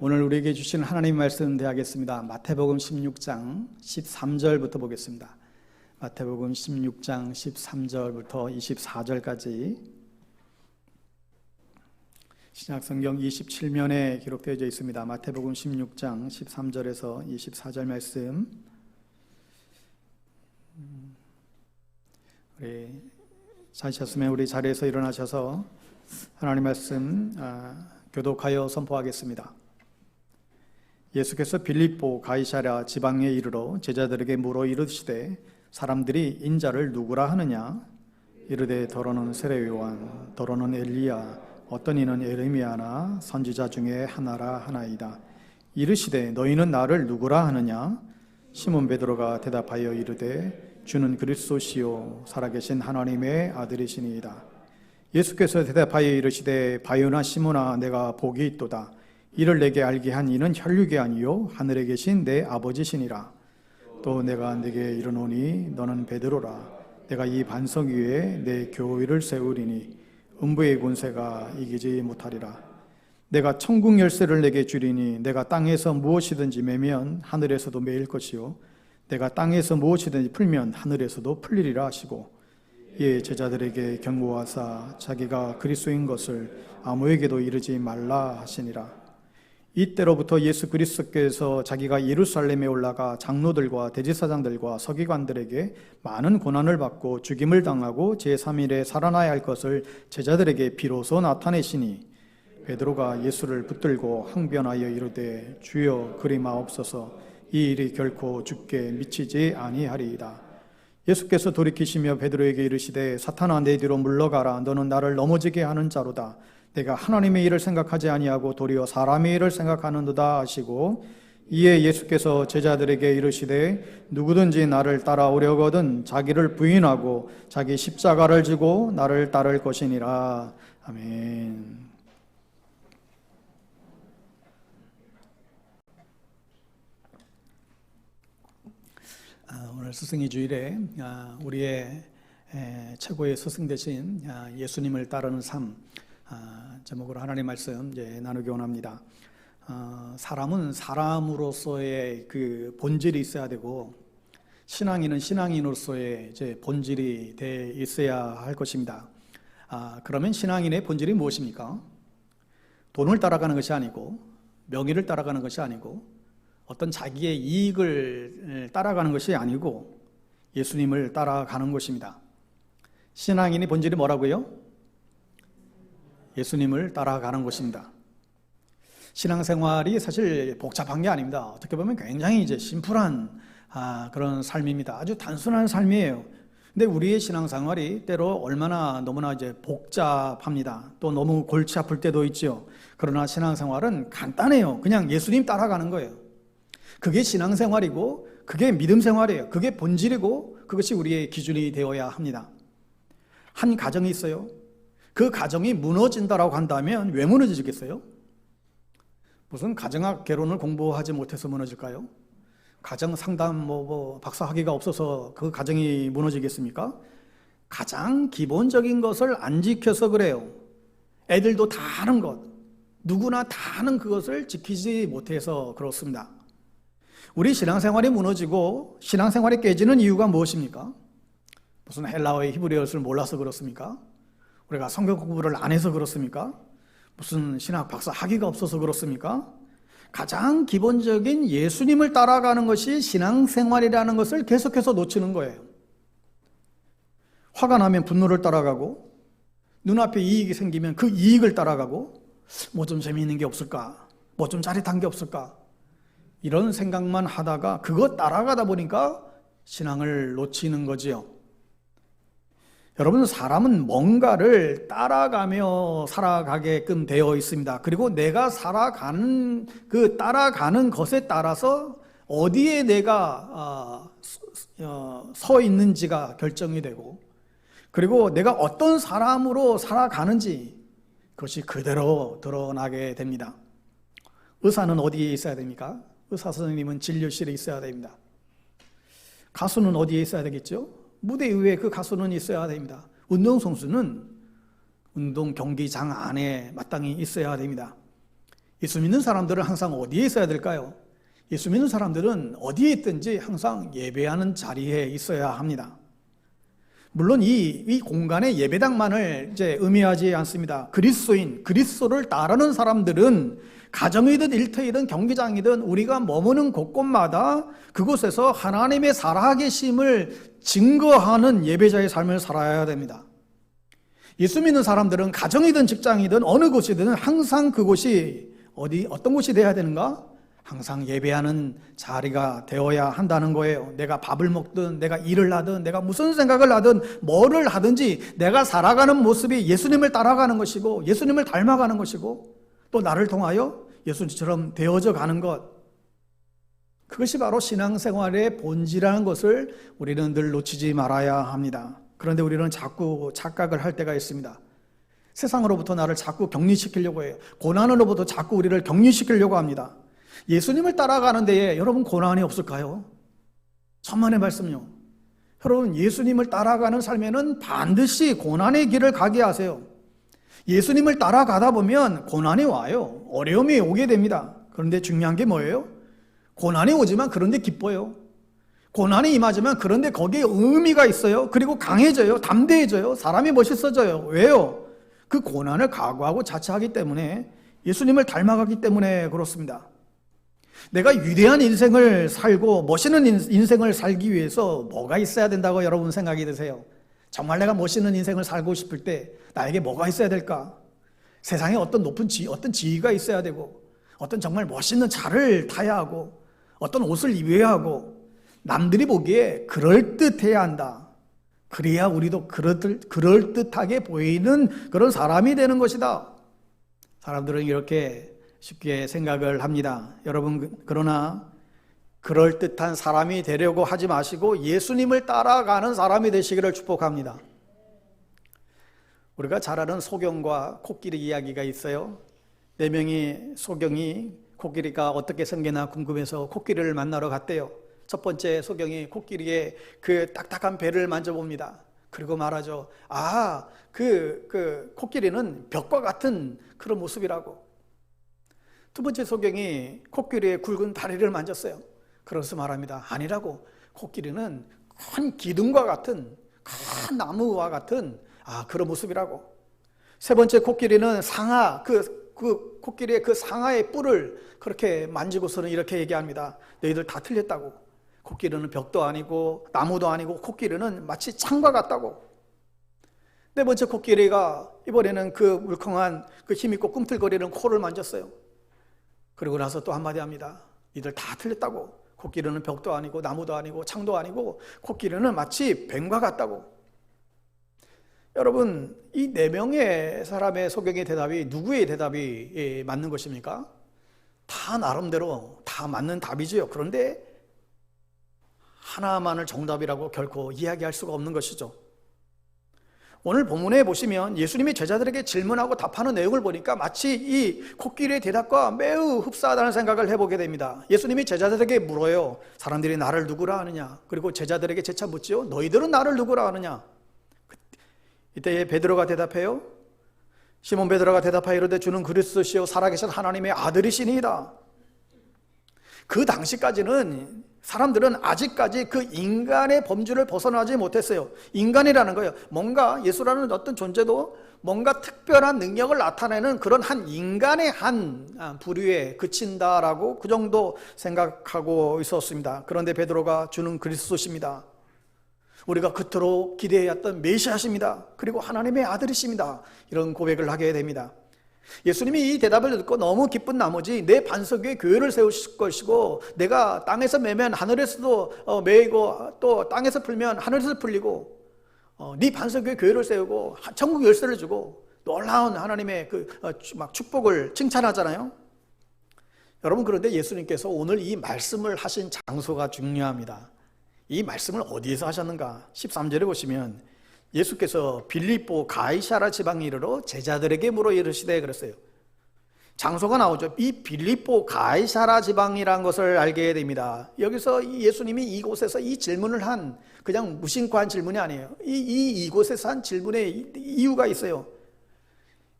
오늘 우리에게 주신 하나님 말씀 대하겠습니다. 마태복음 16장 13절부터 보겠습니다. 마태복음 16장 13절부터 24절까지 신약성경 27면에 기록되어 있습니다. 마태복음 16장 13절에서 24절 말씀, 우리 찾으셨으면 우리 자리에서 일어나셔서 하나님 말씀 교독하여 선포하겠습니다. 예수께서 빌립보 가이사랴 지방에 이르러 제자들에게 물어 이르시되 사람들이 인자를 누구라 하느냐? 이르되 더러는 세례 요한, 더러는 엘리야, 어떤 이는 에레미야나 선지자 중에 하나라 하나이다. 이르시되 너희는 나를 누구라 하느냐? 시몬 베드로가 대답하여 이르되 주는 그리스도시요 살아계신 하나님의 아들이시니이다. 예수께서 대답하여 이르시되 바요나 시몬아 내가 복이 있도다. 이를 내게 알게 한 이는 혈육이 아니요 하늘에 계신 내 아버지시니라. 또 내가 내게 이르노니 너는 베드로라. 내가 이 반석 위에 내 교회를 세우리니 음부의 권세가 이기지 못하리라. 내가 천국 열쇠를 내게 주리니 내가 땅에서 무엇이든지 매면 하늘에서도 매일 것이요 내가 땅에서 무엇이든지 풀면 하늘에서도 풀리리라 하시고, 이에 제자들에게 경고하사 자기가 그리스도인 것을 아무에게도 이르지 말라 하시니라. 이때로부터 예수 그리스도께서 자기가 예루살렘에 올라가 장로들과 대제사장들과 서기관들에게 많은 고난을 받고 죽임을 당하고 제3일에 살아나야 할 것을 제자들에게 비로소 나타내시니, 베드로가 예수를 붙들고 항변하여 이르되 주여 그리 마옵소서, 이 일이 결코 주께 미치지 아니하리이다. 예수께서 돌이키시며 베드로에게 이르시되 사탄아 내 뒤로 물러가라. 너는 나를 넘어지게 하는 자로다. 내가 하나님의 일을 생각하지 아니하고 도리어 사람의 일을 생각하는도다 하시고, 이에 예수께서 제자들에게 이르시되 누구든지 나를 따라오려거든 자기를 부인하고 자기 십자가를 지고 나를 따를 것이니라. 아멘. 오늘 스승의 주일에 우리의 최고의 스승 되신 예수님을 따르는 삶 제목으로 하나님의 말씀 나누기 원합니다. 사람은 사람으로서의 그 본질이 있어야 되고, 신앙인은 신앙인으로서의 이제 본질이 돼 있어야 할 것입니다. 그러면 신앙인의 본질이 무엇입니까? 돈을 따라가는 것이 아니고, 명예를 따라가는 것이 아니고, 어떤 자기의 이익을 따라가는 것이 아니고 예수님을 따라가는 것입니다. 신앙인의 본질이 뭐라고요? 예수님을 따라가는 것입니다. 신앙생활이 사실 복잡한 게 아닙니다. 어떻게 보면 굉장히 이제 심플한 그런 삶입니다. 아주 단순한 삶이에요. 근데 우리의 신앙생활이 때로 얼마나 너무나 이제 복잡합니다. 또 너무 골치 아플 때도 있죠. 그러나 신앙생활은 간단해요. 그냥 예수님 따라가는 거예요. 그게 신앙생활이고 그게 믿음생활이에요. 그게 본질이고 그것이 우리의 기준이 되어야 합니다. 한 가정이 있어요. 그 가정이 무너진다라고 한다면 왜 무너지겠어요? 무슨 가정학 개론을 공부하지 못해서 무너질까요? 가정 상담 박사 학위가 없어서 그 가정이 무너지겠습니까? 가장 기본적인 것을 안 지켜서 그래요. 애들도 다 하는 것, 누구나 다 하는 그것을 지키지 못해서 그렇습니다. 우리 신앙생활이 무너지고 신앙생활이 깨지는 이유가 무엇입니까? 무슨 헬라어의 히브리어를 몰라서 그렇습니까? 우리가 성경 공부를 안 해서 그렇습니까? 무슨 신학 박사 학위가 없어서 그렇습니까? 가장 기본적인 예수님을 따라가는 것이 신앙생활이라는 것을 계속해서 놓치는 거예요. 화가 나면 분노를 따라가고, 눈앞에 이익이 생기면 그 이익을 따라가고, 뭐 좀 재미있는 게 없을까? 뭐 좀 짜릿한 게 없을까? 이런 생각만 하다가 그거 따라가다 보니까 신앙을 놓치는 거지요. 여러분, 사람은 뭔가를 따라가며 살아가게끔 되어 있습니다. 그리고 내가 살아가는 그 따라가는 것에 따라서 어디에 내가 서 있는지가 결정이 되고, 그리고 내가 어떤 사람으로 살아가는지 그것이 그대로 드러나게 됩니다. 의사는 어디에 있어야 됩니까? 의사 선생님은 진료실에 있어야 됩니다. 가수는 어디에 있어야 되겠죠? 무대 위에 그 가수는 있어야 됩니다. 운동선수는 운동 경기장 안에 마땅히 있어야 됩니다. 예수 믿는 사람들은 항상 어디에 있어야 될까요? 예수 믿는 사람들은 어디에 있든지 항상 예배하는 자리에 있어야 합니다. 물론 이 공간의 예배당만을 이제 의미하지 않습니다. 그리스도를 따르는 사람들은 가정이든 일터이든 경기장이든 우리가 머무는 곳곳마다 그곳에서 하나님의 살아계심을 증거하는 예배자의 삶을 살아야 됩니다. 예수 믿는 사람들은 가정이든 직장이든 어느 곳이든 항상 그곳이 어떤 곳이 되어야 되는가? 항상 예배하는 자리가 되어야 한다는 거예요. 내가 밥을 먹든 내가 일을 하든 내가 무슨 생각을 하든 뭐를 하든지 내가 살아가는 모습이 예수님을 따라가는 것이고 예수님을 닮아가는 것이고 또 나를 통하여 예수님처럼 되어져 가는 것, 그것이 바로 신앙생활의 본질이라는 것을 우리는 늘 놓치지 말아야 합니다. 그런데 우리는 자꾸 착각을 할 때가 있습니다. 세상으로부터 나를 자꾸 격리시키려고 해요. 고난으로부터 자꾸 우리를 격리시키려고 합니다. 예수님을 따라가는 데에 여러분 고난이 없을까요? 천만의 말씀요. 여러분 예수님을 따라가는 삶에는 반드시 고난의 길을 가게 하세요. 예수님을 따라가다 보면 고난이 와요. 어려움이 오게 됩니다. 그런데 중요한 게 뭐예요? 고난이 오지만 그런데 기뻐요. 고난이 임하지만 그런데 거기에 의미가 있어요. 그리고 강해져요. 담대해져요. 사람이 멋있어져요. 왜요? 그 고난을 각오하고 자처하기 때문에, 예수님을 닮아가기 때문에 그렇습니다. 내가 위대한 인생을 살고 멋있는 인생을 살기 위해서 뭐가 있어야 된다고 여러분 생각이 드세요? 정말 내가 멋있는 인생을 살고 싶을 때 나에게 뭐가 있어야 될까? 세상에 어떤 높은 어떤 지위가 있어야 되고, 어떤 정말 멋있는 차를 타야 하고, 어떤 옷을 입어야 하고, 남들이 보기에 그럴듯해야 한다. 그래야 우리도 그럴듯하게 보이는 그런 사람이 되는 것이다. 사람들은 이렇게 쉽게 생각을 합니다. 여러분, 그러나 그럴듯한 사람이 되려고 하지 마시고 예수님을 따라가는 사람이 되시기를 축복합니다. 우리가 잘 아는 소경과 코끼리 이야기가 있어요. 4명이 소경이 코끼리가 어떻게 생기나 궁금해서 코끼리를 만나러 갔대요. 첫 번째 소경이 코끼리의 그 딱딱한 배를 만져봅니다. 그리고 말하죠. 그 코끼리는 벽과 같은 그런 모습이라고. 두 번째 소경이 코끼리의 굵은 다리를 만졌어요. 그래서 말합니다. 아니라고. 코끼리는 큰 기둥과 같은, 큰 나무와 같은 그런 모습이라고. 세 번째 코끼리는 상아, 그 코끼리의 그 상아의 뿔을 그렇게 만지고서는 이렇게 얘기합니다. 너희들 다 틀렸다고. 코끼리는 벽도 아니고 나무도 아니고 코끼리는 마치 창과 같다고. 네 번째 코끼리가 이번에는 그 물컹한 그 힘있고 꿈틀거리는 코를 만졌어요. 그리고 나서 또 한마디 합니다. 니들 다 틀렸다고. 코끼리는 벽도 아니고 나무도 아니고 창도 아니고 코끼리는 마치 뱀과 같다고. 여러분, 이 4명의 사람의 소경의 대답이 누구의 대답이 맞는 것입니까? 다 나름대로 다 맞는 답이지요. 그런데 하나만을 정답이라고 결코 이야기할 수가 없는 것이죠. 오늘 본문에 보시면 예수님이 제자들에게 질문하고 답하는 내용을 보니까 마치 이 코끼리의 대답과 매우 흡사하다는 생각을 해보게 됩니다. 예수님이 제자들에게 물어요. 사람들이 나를 누구라 하느냐? 그리고 제자들에게 재차 묻지요. 너희들은 나를 누구라 하느냐? 이때 베드로가 대답해요. 시몬 베드로가 대답하여 이르되 주는 그리스도시요 살아계신 하나님의 아들이시니이다. 그 당시까지는 사람들은 아직까지 그 인간의 범주를 벗어나지 못했어요. 인간이라는 거예요. 뭔가 예수라는 어떤 존재도 뭔가 특별한 능력을 나타내는 그런 한 인간의 한 부류에 그친다라고 그 정도 생각하고 있었습니다. 그런데 베드로가 주는 그리스도십니다. 우리가 그토록 기대해왔던 메시아십니다. 그리고 하나님의 아들이십니다. 이런 고백을 하게 됩니다. 예수님이 이 대답을 듣고 너무 기쁜 나머지 내 반석 위에 교회를 세우실 것이고 내가 땅에서 매면 하늘에서도 매이고 또 땅에서 풀면 하늘에서 풀리고 네 반석 위에 교회를 세우고 천국 열쇠를 주고 놀라운 하나님의 막 축복을 칭찬하잖아요. 여러분, 그런데 예수님께서 오늘 이 말씀을 하신 장소가 중요합니다. 이 말씀을 어디에서 하셨는가? 13절에 보시면 예수께서 빌립보 가이사라 지방에 이르러 제자들에게 물어 이르시되 그랬어요. 장소가 나오죠. 이 빌립보 가이사라 지방이라는 것을 알게 됩니다. 여기서 예수님이 이곳에서 이 질문을 한 그냥 무심코 한 질문이 아니에요. 이곳에서 한 질문의 이유가 있어요.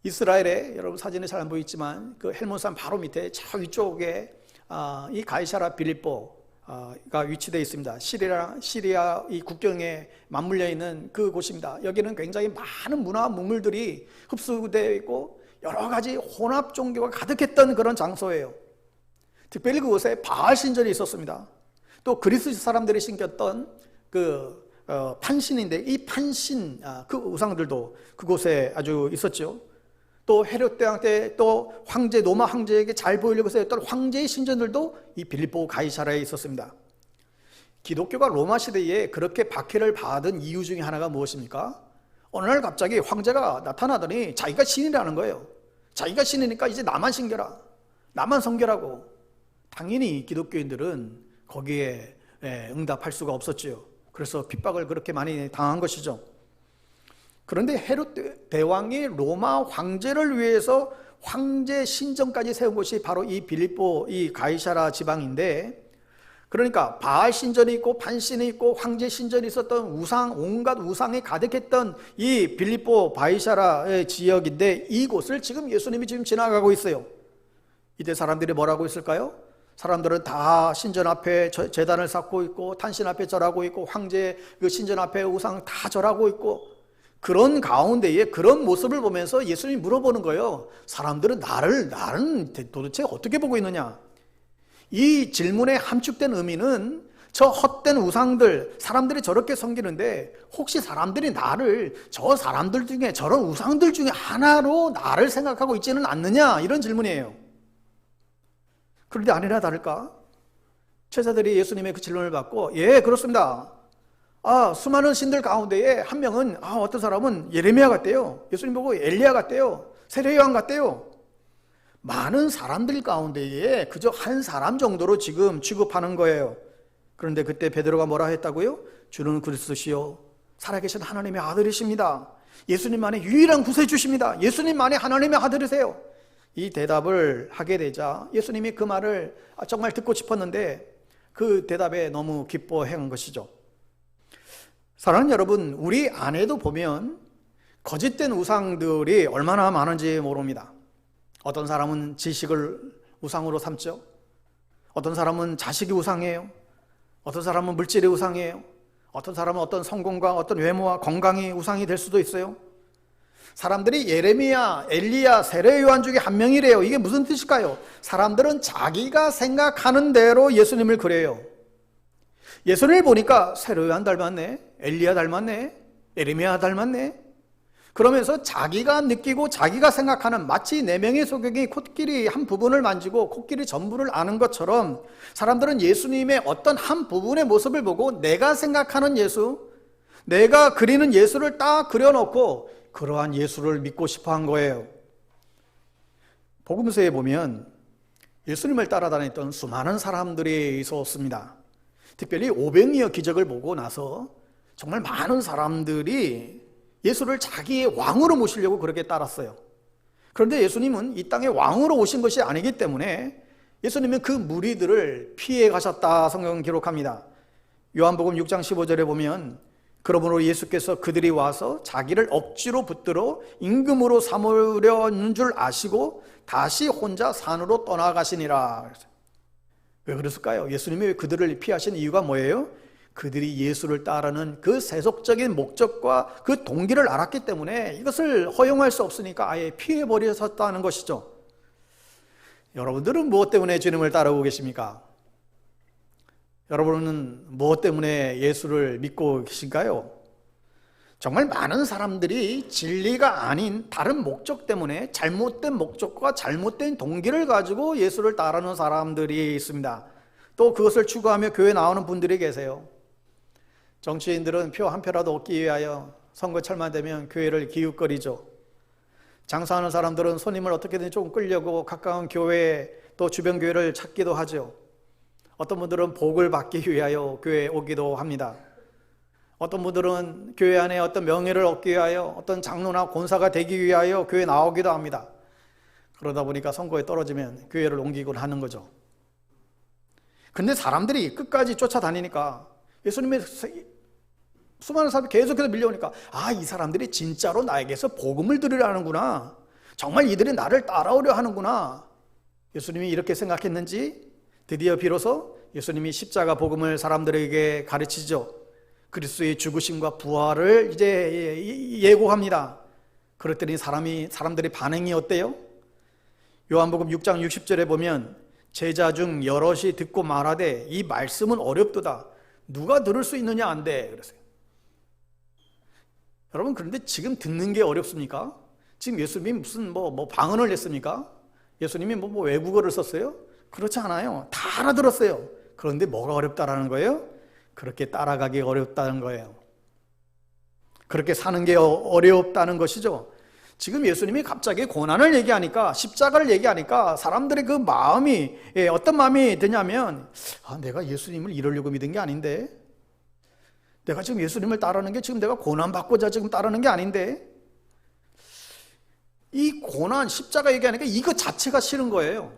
이스라엘에 여러분 사진에 잘 안 보이지만 그 헬몬산 바로 밑에 저 위쪽에 이 가이사라 빌립보가 위치되어 있습니다. 시리아 이 국경에 맞물려 있는 그 곳입니다. 여기는 굉장히 많은 문화 문물들이 흡수되어 있고 여러 가지 혼합 종교가 가득했던 그런 장소예요. 특별히 그곳에 바알 신전이 있었습니다. 또 그리스 사람들이 신겼던 그 판신인데 이 판신 그 우상들도 그곳에 아주 있었죠. 또 헤롯 대왕 때 또 황제 로마 황제에게 잘 보이려고 했던 황제의 신전들도 이 빌립보 가이사라에 있었습니다. 기독교가 로마 시대에 그렇게 박해를 받은 이유 중에 하나가 무엇입니까? 어느 날 갑자기 황제가 나타나더니 자기가 신이라는 거예요. 자기가 신이니까 이제 나만 신겨라, 나만 섬겨라고. 당연히 기독교인들은 거기에 응답할 수가 없었죠. 그래서 핍박을 그렇게 많이 당한 것이죠. 그런데 헤롯 대왕이 로마 황제를 위해서 황제 신전까지 세운 곳이 바로 이 빌립보 이 가이사라 지방인데, 그러니까 바알 신전이 있고 판신이 있고 황제 신전이 있었던 우상, 온갖 우상이 가득했던 이 빌립보 가이사라의 지역인데, 이곳을 지금 예수님이 지금 지나가고 있어요. 이때 사람들이 뭐라고 있을까요? 사람들은 다 신전 앞에 제단을 쌓고 있고 탄신 앞에 절하고 있고 황제 그 신전 앞에 우상 다 절하고 있고, 그런 가운데에 그런 모습을 보면서 예수님이 물어보는 거예요. 사람들은 나는 도대체 어떻게 보고 있느냐? 이 질문의 함축된 의미는 저 헛된 우상들, 사람들이 저렇게 섬기는데 혹시 사람들이 나를 저 사람들 중에, 저런 우상들 중에 하나로 나를 생각하고 있지는 않느냐? 이런 질문이에요. 그런데 아니나 다를까? 제자들이 예수님의 그 질문을 받고, 예, 그렇습니다. 수많은 신들 가운데에 한 명은 어떤 사람은 예레미야 같대요. 예수님 보고 엘리야 같대요. 세례 요한 같대요. 많은 사람들 가운데에 그저 한 사람 정도로 지금 취급하는 거예요. 그런데 그때 베드로가 뭐라 했다고요? 주는 그리스도시요 살아계신 하나님의 아들이십니다. 예수님만의 유일한 구세주십니다. 예수님만의 하나님의 아들이세요. 이 대답을 하게 되자 예수님이 그 말을 정말 듣고 싶었는데 그 대답에 너무 기뻐한 것이죠. 사랑하는 여러분, 우리 안에도 보면 거짓된 우상들이 얼마나 많은지 모릅니다. 어떤 사람은 지식을 우상으로 삼죠. 어떤 사람은 자식이 우상이에요. 어떤 사람은 물질이 우상이에요. 어떤 사람은 어떤 성공과 어떤 외모와 건강이 우상이 될 수도 있어요. 사람들이 예레미야, 엘리야, 세례 요한 중에 한 명이래요. 이게 무슨 뜻일까요? 사람들은 자기가 생각하는 대로 예수님을 그래요. 예수님을 보니까 세례 요한 닮았네, 엘리야 닮았네, 예레미야 닮았네. 그러면서 자기가 느끼고 자기가 생각하는, 마치 네 명의 소경이 코끼리 한 부분을 만지고 코끼리 전부를 아는 것처럼 사람들은 예수님의 어떤 한 부분의 모습을 보고 내가 생각하는 예수, 내가 그리는 예수를 딱 그려놓고 그러한 예수를 믿고 싶어 한 거예요. 복음서에 보면 예수님을 따라다녔던 수많은 사람들이 있었습니다. 특별히 오병이어 기적을 보고 나서 정말 많은 사람들이 예수를 자기의 왕으로 모시려고 그렇게 따랐어요. 그런데 예수님은 이 땅에 왕으로 오신 것이 아니기 때문에 예수님은 그 무리들을 피해 가셨다 성경은 기록합니다. 요한복음 6장 15절에 보면 그러므로 예수께서 그들이 와서 자기를 억지로 붙들어 임금으로 삼으려는 줄 아시고 다시 혼자 산으로 떠나가시니라. 왜 그랬을까요? 예수님이 왜 그들을 피하신 이유가 뭐예요? 그들이 예수를 따르는 그 세속적인 목적과 그 동기를 알았기 때문에 이것을 허용할 수 없으니까 아예 피해버리셨다는 것이죠. 여러분들은 무엇 때문에 주님을 따르고 계십니까? 여러분은 무엇 때문에 예수를 믿고 계신가요? 정말 많은 사람들이 진리가 아닌 다른 목적 때문에 잘못된 목적과 잘못된 동기를 가지고 예수를 따르는 사람들이 있습니다. 또 그것을 추구하며 교회에 나오는 분들이 계세요. 정치인들은 표 한 표라도 얻기 위하여 선거철만 되면 교회를 기웃거리죠. 장사하는 사람들은 손님을 어떻게든 조금 끌려고 가까운 교회 또 주변 교회를 찾기도 하죠. 어떤 분들은 복을 받기 위하여 교회에 오기도 합니다. 어떤 분들은 교회 안에 어떤 명예를 얻기 위하여 어떤 장로나 권사가 되기 위하여 교회에 나오기도 합니다. 그러다 보니까 선거에 떨어지면 교회를 옮기곤 하는 거죠. 근데 사람들이 끝까지 쫓아다니니까 예수님의 수많은 사람이 계속해서 밀려오니까 이 사람들이 진짜로 나에게서 복음을 들으려는구나. 정말 이들이 나를 따라오려 하는구나. 예수님이 이렇게 생각했는지 드디어 비로소 예수님이 십자가 복음을 사람들에게 가르치죠. 그리스도의 죽으심과 부활을 이제 예고합니다. 그랬더니 사람들의 반응이 어때요? 요한복음 6장 60절에 보면 제자 중 여럿이 듣고 말하되 이 말씀은 어렵도다. 누가 들을 수 있느냐 안돼. 그랬어요. 여러분, 그런데 지금 듣는 게 어렵습니까? 지금 예수님이 무슨 방언을 냈습니까? 예수님이 외국어를 썼어요? 그렇지 않아요. 다 알아들었어요. 그런데 뭐가 어렵다라는 거예요? 그렇게 따라가기 어렵다는 거예요. 그렇게 사는 게 어렵다는 것이죠. 지금 예수님이 갑자기 고난을 얘기하니까, 십자가를 얘기하니까 사람들의 그 마음이 어떤 마음이 드냐면, 내가 예수님을 이러려고 믿은 게 아닌데, 내가 지금 예수님을 따르는 게 지금 내가 고난받고자 지금 따르는 게 아닌데, 이 고난, 십자가 얘기하니까 이거 자체가 싫은 거예요.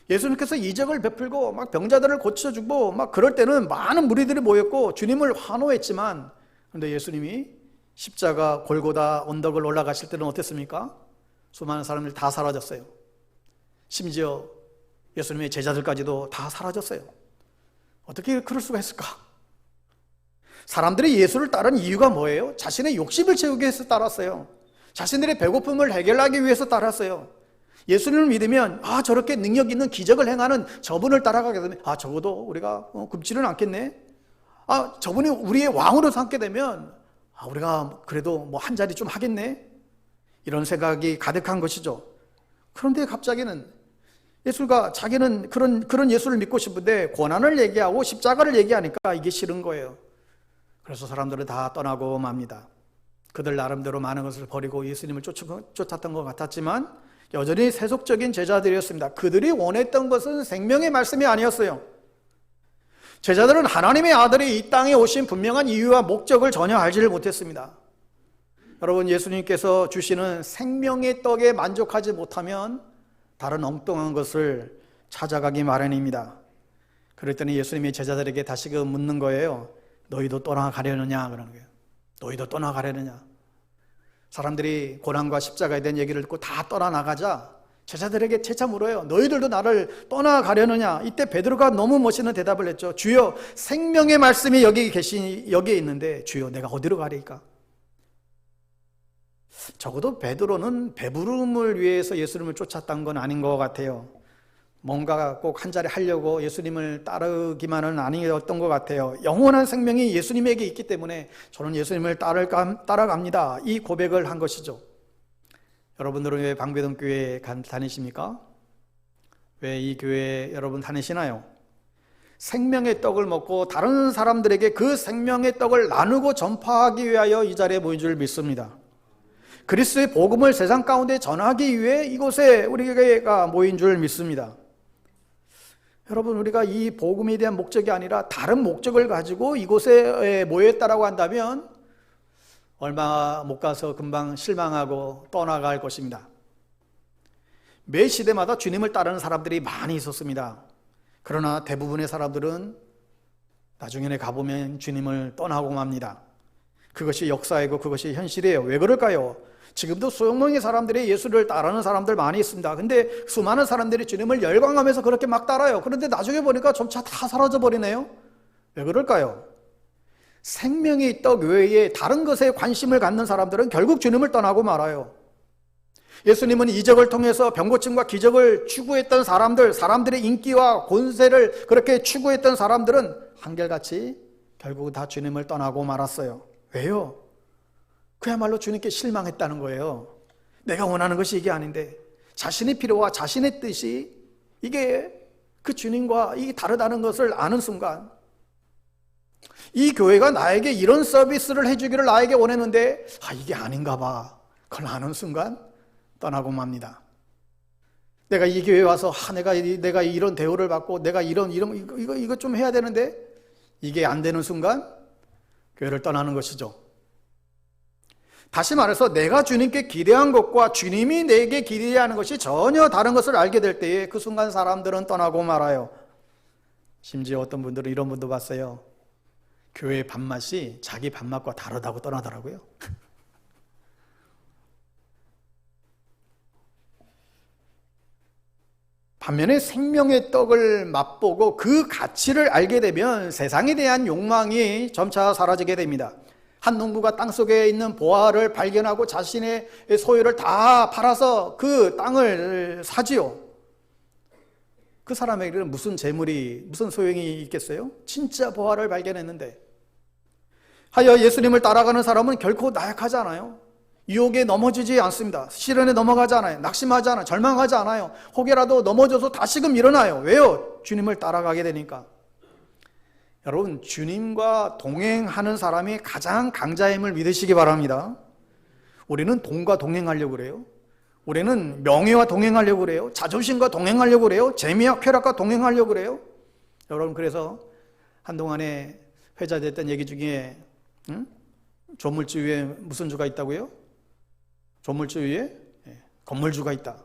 예수님께서 이적을 베풀고 막 병자들을 고쳐주고 막 그럴 때는 많은 무리들이 모였고 주님을 환호했지만, 그런데 예수님이 십자가 골고다 언덕을 올라가실 때는 어땠습니까? 수많은 사람들이 다 사라졌어요. 심지어 예수님의 제자들까지도 다 사라졌어요. 어떻게 그럴 수가 있을까? 사람들이 예수를 따른 이유가 뭐예요? 자신의 욕심을 채우기 위해서 따랐어요. 자신들의 배고픔을 해결하기 위해서 따랐어요. 예수님을 믿으면 저렇게 능력 있는 기적을 행하는 저분을 따라가게 되면 적어도 우리가 굶지는 않겠네. 저분이 우리의 왕으로 삼게 되면 우리가 그래도 한 자리 좀 하겠네. 이런 생각이 가득한 것이죠. 그런데 갑자기는 예수가 자기는 그런 예수를 믿고 싶은데 고난을 얘기하고 십자가를 얘기하니까 이게 싫은 거예요. 그래서 사람들은 다 떠나고 맙니다. 그들 나름대로 많은 것을 버리고 예수님을 쫓았던 것 같았지만 여전히 세속적인 제자들이었습니다. 그들이 원했던 것은 생명의 말씀이 아니었어요. 제자들은 하나님의 아들이 이 땅에 오신 분명한 이유와 목적을 전혀 알지를 못했습니다. 여러분, 예수님께서 주시는 생명의 떡에 만족하지 못하면 다른 엉뚱한 것을 찾아가기 마련입니다. 그랬더니 예수님이 제자들에게 다시금 묻는 거예요. 너희도 떠나가려느냐? 그러는 거예요. 너희도 떠나가려느냐? 사람들이 고난과 십자가에 대한 얘기를 듣고 다 떠나나가자 제자들에게 재차 물어요. 너희들도 나를 떠나가려느냐? 이때 베드로가 너무 멋있는 대답을 했죠. 주여, 생명의 말씀이 여기에 있는데 주여, 내가 어디로 가리까? 적어도 베드로는 배부름을 위해서 예수님을 쫓았던 건 아닌 것 같아요. 뭔가 꼭 한 자리 하려고 예수님을 따르기만은 아니었던 것 같아요. 영원한 생명이 예수님에게 있기 때문에 저는 예수님을 따라갑니다. 이 고백을 한 것이죠. 여러분들은 왜 방배동 교회에 다니십니까? 왜 이 교회에 여러분 다니시나요? 생명의 떡을 먹고 다른 사람들에게 그 생명의 떡을 나누고 전파하기 위하여 이 자리에 모인 줄 믿습니다. 그리스도의 복음을 세상 가운데 전하기 위해 이곳에 우리가 모인 줄 믿습니다. 여러분, 우리가 이 복음에 대한 목적이 아니라 다른 목적을 가지고 이곳에 모였다라고 한다면 얼마 못 가서 금방 실망하고 떠나갈 것입니다. 매 시대마다 주님을 따르는 사람들이 많이 있었습니다. 그러나 대부분의 사람들은 나중에 가보면 주님을 떠나고 맙니다. 그것이 역사이고 그것이 현실이에요. 왜 그럴까요? 지금도 수용명의 사람들이 예수를 따르는 사람들 많이 있습니다. 근데 수많은 사람들이 주님을 열광하면서 그렇게 막 따라요. 그런데 나중에 보니까 점차 다 사라져 버리네요. 왜 그럴까요? 생명의 떡 외에 다른 것에 관심을 갖는 사람들은 결국 주님을 떠나고 말아요. 예수님은 이적을 통해서 병고침과 기적을 추구했던 사람들의 인기와 권세를 그렇게 추구했던 사람들은 한결같이 결국 다 주님을 떠나고 말았어요. 왜요? 그야말로 주님께 실망했다는 거예요. 내가 원하는 것이 이게 아닌데 자신의 필요와 자신의 뜻이 이게 그 주님과 이게 다르다는 것을 아는 순간, 이 교회가 나에게 이런 서비스를 해주기를 나에게 원했는데 이게 아닌가 봐, 그걸 아는 순간 떠나고 맙니다. 내가 이 교회에 와서 내가 이런 대우를 받고 내가 이거 좀 해야 되는데 이게 안 되는 순간 교회를 떠나는 것이죠. 다시 말해서 내가 주님께 기대한 것과 주님이 내게 기대하는 것이 전혀 다른 것을 알게 될 때에 그 순간 사람들은 떠나고 말아요. 심지어 어떤 분들은 이런 분도 봤어요. 교회의 밥맛이 자기 밥맛과 다르다고 떠나더라고요. 반면에 생명의 떡을 맛보고 그 가치를 알게 되면 세상에 대한 욕망이 점차 사라지게 됩니다. 한 농부가 땅속에 있는 보화를 발견하고 자신의 소유를 다 팔아서 그 땅을 사지요. 그 사람에게는 무슨 재물이, 무슨 소용이 있겠어요? 진짜 보화를 발견했는데. 하여 예수님을 따라가는 사람은 결코 나약하지 않아요. 유혹에 넘어지지 않습니다. 시련에 넘어가지 않아요. 낙심하지 않아요. 절망하지 않아요. 혹여라도 넘어져서 다시금 일어나요. 왜요? 주님을 따라가게 되니까. 여러분, 주님과 동행하는 사람이 가장 강자임을 믿으시기 바랍니다. 우리는 돈과 동행하려고 그래요. 우리는 명예와 동행하려고 그래요. 자존심과 동행하려고 그래요. 재미와 쾌락과 동행하려고 그래요. 여러분, 그래서 한동안에 회자됐던 얘기 중에 조물주 위에 무슨 주가 있다고요? 조물주 위에 건물주가 있다.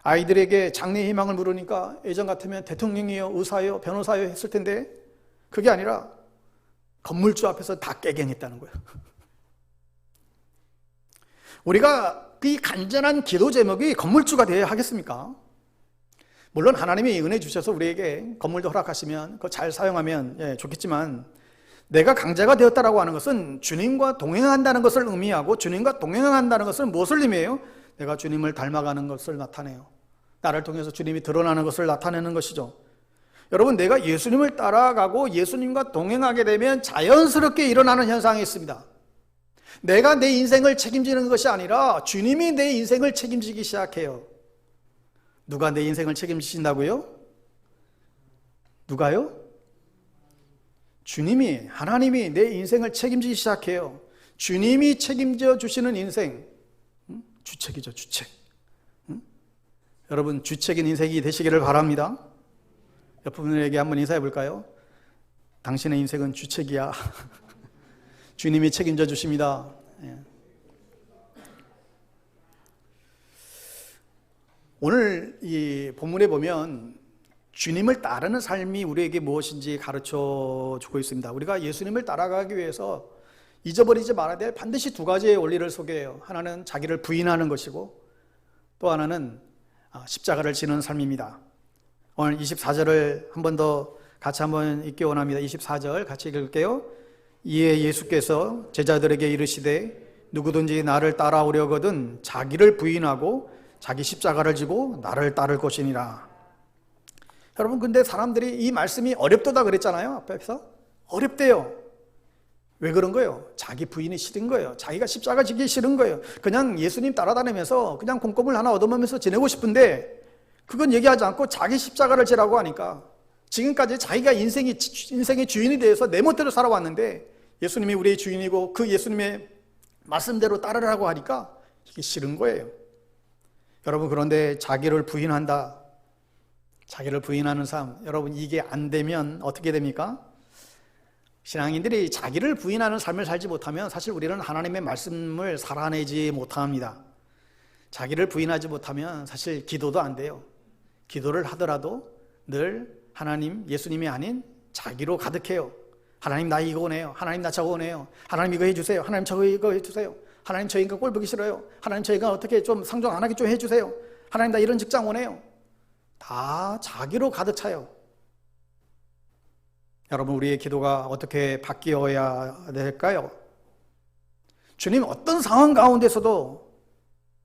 아이들에게 장래 희망을 물으니까 예전 같으면 대통령이요, 의사요, 변호사요 했을 텐데 그게 아니라 건물주 앞에서 다 깨갱했다는 거예요. 우리가 이 간절한 기도 제목이 건물주가 되어야 하겠습니까? 물론 하나님이 은혜 주셔서 우리에게 건물도 허락하시면 그거 잘 사용하면 좋겠지만, 내가 강자가 되었다라고 하는 것은 주님과 동행한다는 것을 의미하고, 주님과 동행한다는 것은 무엇을 의미해요? 내가 주님을 닮아가는 것을 나타내요. 나를 통해서 주님이 드러나는 것을 나타내는 것이죠. 여러분, 내가 예수님을 따라가고 예수님과 동행하게 되면 자연스럽게 일어나는 현상이 있습니다. 내가 내 인생을 책임지는 것이 아니라 주님이 내 인생을 책임지기 시작해요. 누가 내 인생을 책임지신다고요? 누가요? 주님이, 하나님이 내 인생을 책임지기 시작해요. 주님이 책임져 주시는 인생, 주책이죠, 주책. 여러분, 주책인 인생이 되시기를 바랍니다. 옆 분에게 한번 인사해 볼까요? 당신의 인생은 주책이야. 주님이 책임져 주십니다. 오늘 이 본문에 보면 주님을 따르는 삶이 우리에게 무엇인지 가르쳐 주고 있습니다. 우리가 예수님을 따라가기 위해서 잊어버리지 말아야 될 반드시 두 가지의 원리를 소개해요. 하나는 자기를 부인하는 것이고, 또 하나는 십자가를 지는 삶입니다. 오늘 24절을 한 번 더 같이 한번 읽기 원합니다. 24절 같이 읽을게요. 이에 예수께서 제자들에게 이르시되 누구든지 나를 따라오려거든 자기를 부인하고 자기 십자가를 지고 나를 따를 것이니라. 여러분, 근데 사람들이 이 말씀이 어렵다고 그랬잖아요. 앞에서 어렵대요. 왜 그런 거예요? 자기 부인이 싫은 거예요. 자기가 십자가 지기 싫은 거예요. 그냥 예수님 따라다니면서 그냥 콩고물 하나 얻어먹으면서 지내고 싶은데, 그건 얘기하지 않고 자기 십자가를 지라고 하니까, 지금까지 자기가 인생의 주인이 되어서 내 멋대로 살아왔는데 예수님이 우리의 주인이고 그 예수님의 말씀대로 따르라고 하니까 이게 싫은 거예요. 여러분, 그런데 자기를 부인한다, 자기를 부인하는 삶, 여러분, 이게 안 되면 어떻게 됩니까? 신앙인들이 자기를 부인하는 삶을 살지 못하면 사실 우리는 하나님의 말씀을 살아내지 못합니다. 자기를 부인하지 못하면 사실 기도도 안 돼요. 기도를 하더라도 늘 하나님, 예수님이 아닌 자기로 가득해요. 하나님, 나 이거 원해요. 하나님, 나 저거 원해요. 하나님, 이거 해주세요. 하나님, 저거 이거 해주세요. 하나님, 저 인간 꼴 보기 싫어요. 하나님, 저 인간 어떻게 좀 상종 안 하게 좀 해주세요. 하나님, 나 이런 직장 원해요. 다 자기로 가득 차요. 여러분, 우리의 기도가 어떻게 바뀌어야 될까요? 주님, 어떤 상황 가운데서도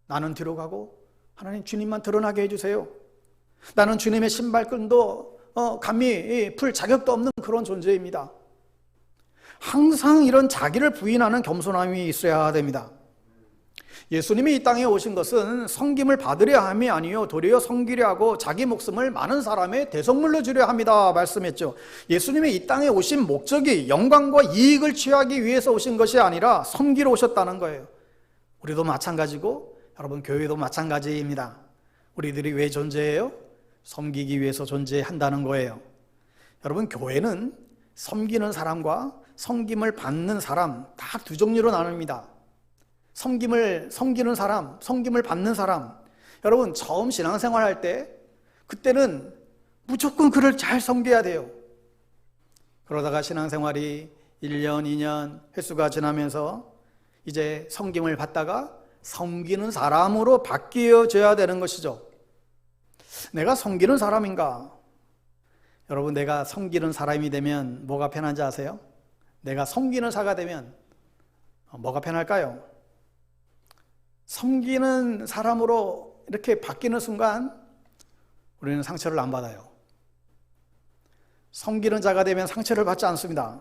나는 뒤로 가고 하나님, 주님만 드러나게 해주세요. 나는 주님의 신발끈도 감히 풀 자격도 없는 그런 존재입니다. 항상 이런 자기를 부인하는 겸손함이 있어야 됩니다. 예수님이 이 땅에 오신 것은 섬김을 받으려 함이 아니요 도리어 섬기려 하고 자기 목숨을 많은 사람의 대속물로 주려 합니다 말씀했죠. 예수님이 이 땅에 오신 목적이 영광과 이익을 취하기 위해서 오신 것이 아니라 섬기러 오셨다는 거예요. 우리도 마찬가지고 여러분, 교회도 마찬가지입니다. 우리들이 왜 존재해요? 섬기기 위해서 존재한다는 거예요. 여러분, 교회는 섬기는 사람과 섬김을 받는 사람 다 두 종류로 나눕니다. 섬기는 사람, 섬김을 받는 사람. 여러분, 처음 신앙생활 할 때 그때는 무조건 그를 잘 섬겨야 돼요. 그러다가 신앙생활이 1년, 2년 횟수가 지나면서 이제 섬김을 받다가 섬기는 사람으로 바뀌어져야 되는 것이죠. 내가 섬기는 사람인가? 여러분, 내가 섬기는 사람이 되면 뭐가 편한지 아세요? 내가 섬기는 자가 되면 뭐가 편할까요? 섬기는 사람으로 이렇게 바뀌는 순간 우리는 상처를 안 받아요. 섬기는 자가 되면 상처를 받지 않습니다.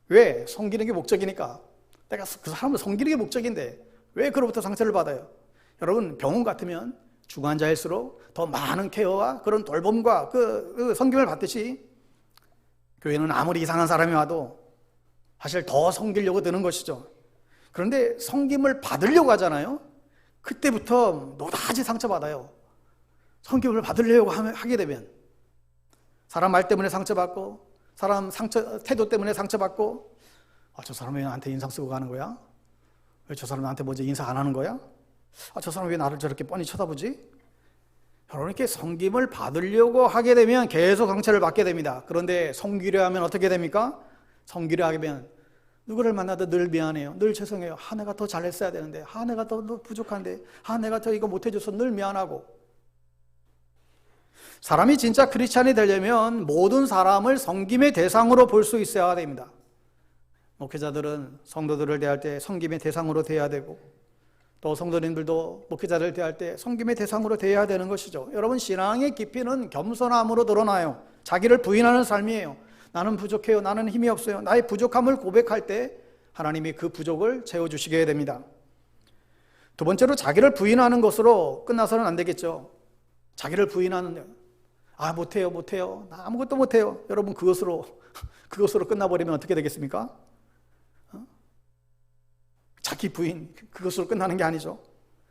왜? 섬기는 게 목적이니까. 내가 그 사람을 섬기는 게 목적인데 왜 그로부터 상처를 받아요? 여러분, 병원 같으면 중환자일수록 더 많은 케어와 그런 돌봄과 그 섬김을 받듯이 교회는 아무리 이상한 사람이 와도 사실 더 섬기려고 드는 것이죠. 그런데 섬김을 받으려고 하잖아요. 그때부터 노다지 상처받아요. 섬김을 받으려고 하게 되면 사람 말 때문에 상처받고 사람 태도 때문에 상처받고 저 사람 왜 나한테 인상 쓰고 가는 거야? 왜 저 사람 나한테 먼저 인사 안 하는 거야? 저 사람 왜 나를 저렇게 뻔히 쳐다보지? 여러분, 이렇게 섬김을 받으려고 하게 되면 계속 상처를 받게 됩니다. 그런데 섬기려 하면 어떻게 됩니까? 섬기려 하면 누구를 만나도 늘 미안해요. 늘 죄송해요. 내가 더 잘했어야 되는데, 내가 더 부족한데, 내가 더 이거 못해줘서 늘 미안하고. 사람이 진짜 크리스찬이 되려면 모든 사람을 섬김의 대상으로 볼 수 있어야 됩니다. 목회자들은 성도들을 대할 때 섬김의 대상으로 대해야 되고, 또 성도님들도 목회자를 대할 때 섬김의 대상으로 대해야 되는 것이죠. 여러분, 신앙의 깊이는 겸손함으로 드러나요. 자기를 부인하는 삶이에요. 나는 부족해요. 나는 힘이 없어요. 나의 부족함을 고백할 때 하나님이 그 부족을 채워주시게 됩니다. 두 번째로, 자기를 부인하는 것으로 끝나서는 안 되겠죠. 자기를 부인하는, 못해요. 나 아무것도 못해요. 여러분, 그것으로 끝나버리면 어떻게 되겠습니까? 자기 부인, 그것으로 끝나는 게 아니죠.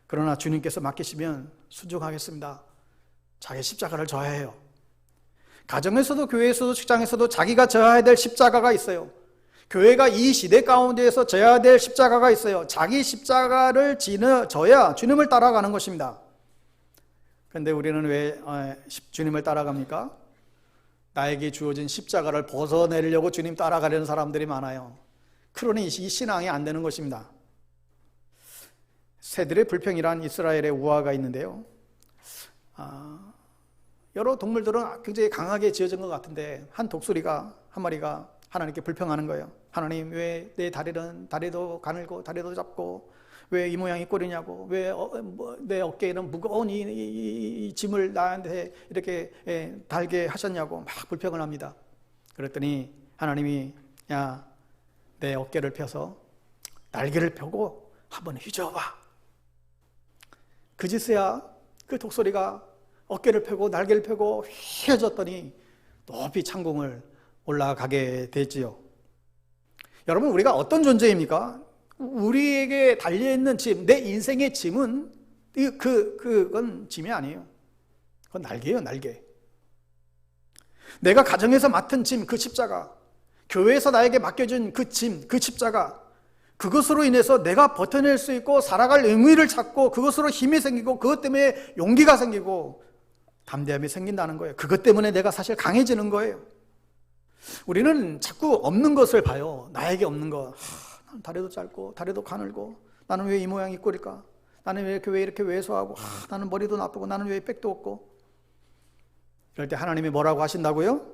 그러나 주님께서 맡기시면 순종하겠습니다. 자기 십자가를 져야 해요. 가정에서도 교회에서도 직장에서도 자기가 져야 될 십자가가 있어요. 교회가 이 시대 가운데에서 져야 될 십자가가 있어요. 자기 십자가를 져야 주님을 따라가는 것입니다. 그런데 우리는 왜 주님을 따라갑니까? 나에게 주어진 십자가를 벗어내려고 주님 따라가려는 사람들이 많아요. 그러니 이 신앙이 안 되는 것입니다. 새들의 불평이란 이스라엘의 우화가 있는데요. 여러 동물들은 굉장히 강하게 지어진 것 같은데 한 마리가 하나님께 불평하는 거예요. 하나님, 왜 내 다리도 가늘고 다리도 작고 왜 이 모양이 꼴이냐고, 왜 내 어깨에는 무거운 이 짐을 나한테 이렇게 달게 하셨냐고 막 불평을 합니다. 그랬더니 하나님이, 야, 내 어깨를 펴서 날개를 펴고 한번 휘저어봐. 그제서야 그 독수리가 어깨를 펴고 날개를 펴고 휘어졌더니 높이 창공을 올라가게 되지요. 여러분, 우리가 어떤 존재입니까? 우리에게 달려있는 짐, 내 인생의 짐은 그건 짐이 아니에요. 그건 날개예요, 날개. 내가 가정에서 맡은 짐, 그 십자가, 교회에서 나에게 맡겨준 그 짐, 그 십자가, 그것으로 인해서 내가 버텨낼 수 있고 살아갈 의미를 찾고 그것으로 힘이 생기고 그것 때문에 용기가 생기고 담대함이 생긴다는 거예요. 그것 때문에 내가 사실 강해지는 거예요. 우리는 자꾸 없는 것을 봐요. 나에게 없는 거. 나는 다리도 짧고 다리도 가늘고 나는 왜 이 모양이 꼴일까? 나는 왜 이렇게 왜소하고 나는 머리도 나쁘고 나는 왜 백도 없고. 이럴 때 하나님이 뭐라고 하신다고요?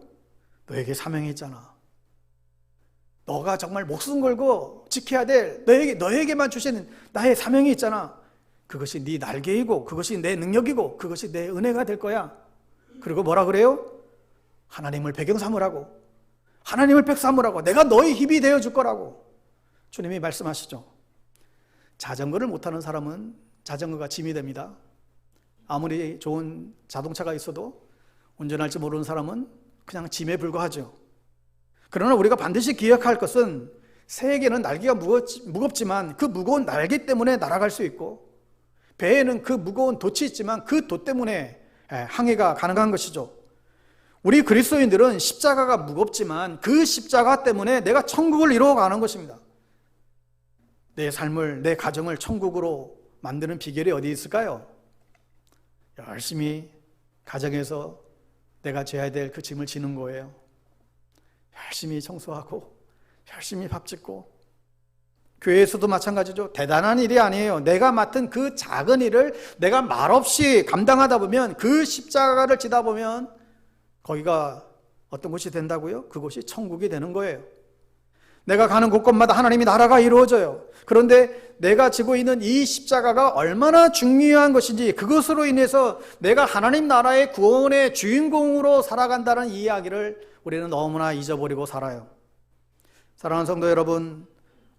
너에게 사명이 있잖아. 너가 정말 목숨 걸고 지켜야 될 너에게만 주신 나의 사명이 있잖아. 그것이 네 날개이고 그것이 내 능력이고 그것이 내 은혜가 될 거야. 그리고 뭐라 그래요? 하나님을 배경 삼으라고, 하나님을 백 삼으라고, 내가 너의 힘이 되어줄 거라고 주님이 말씀하시죠. 자전거를 못하는 사람은 자전거가 짐이 됩니다. 아무리 좋은 자동차가 있어도 운전할 줄 모르는 사람은 그냥 짐에 불과하죠. 그러나 우리가 반드시 기억할 것은 새에게는 날개가 무겁지만 그 무거운 날개 때문에 날아갈 수 있고, 배에는 그 무거운 돛이 있지만 그 돛 때문에 항해가 가능한 것이죠. 우리 그리스도인들은 십자가가 무겁지만 그 십자가 때문에 내가 천국을 이루어가는 것입니다. 내 삶을, 내 가정을 천국으로 만드는 비결이 어디 있을까요? 열심히 가정에서 내가 져야 될 그 짐을 지는 거예요. 열심히 청소하고 열심히 밥 짓고 교회에서도 마찬가지죠. 대단한 일이 아니에요. 내가 맡은 그 작은 일을 내가 말없이 감당하다 보면, 그 십자가를 지다 보면 거기가 어떤 곳이 된다고요? 그곳이 천국이 되는 거예요. 내가 가는 곳곳마다 하나님의 나라가 이루어져요. 그런데 내가 지고 있는 이 십자가가 얼마나 중요한 것인지, 그것으로 인해서 내가 하나님 나라의 구원의 주인공으로 살아간다는 이야기를 우리는 너무나 잊어버리고 살아요. 사랑하는 성도 여러분,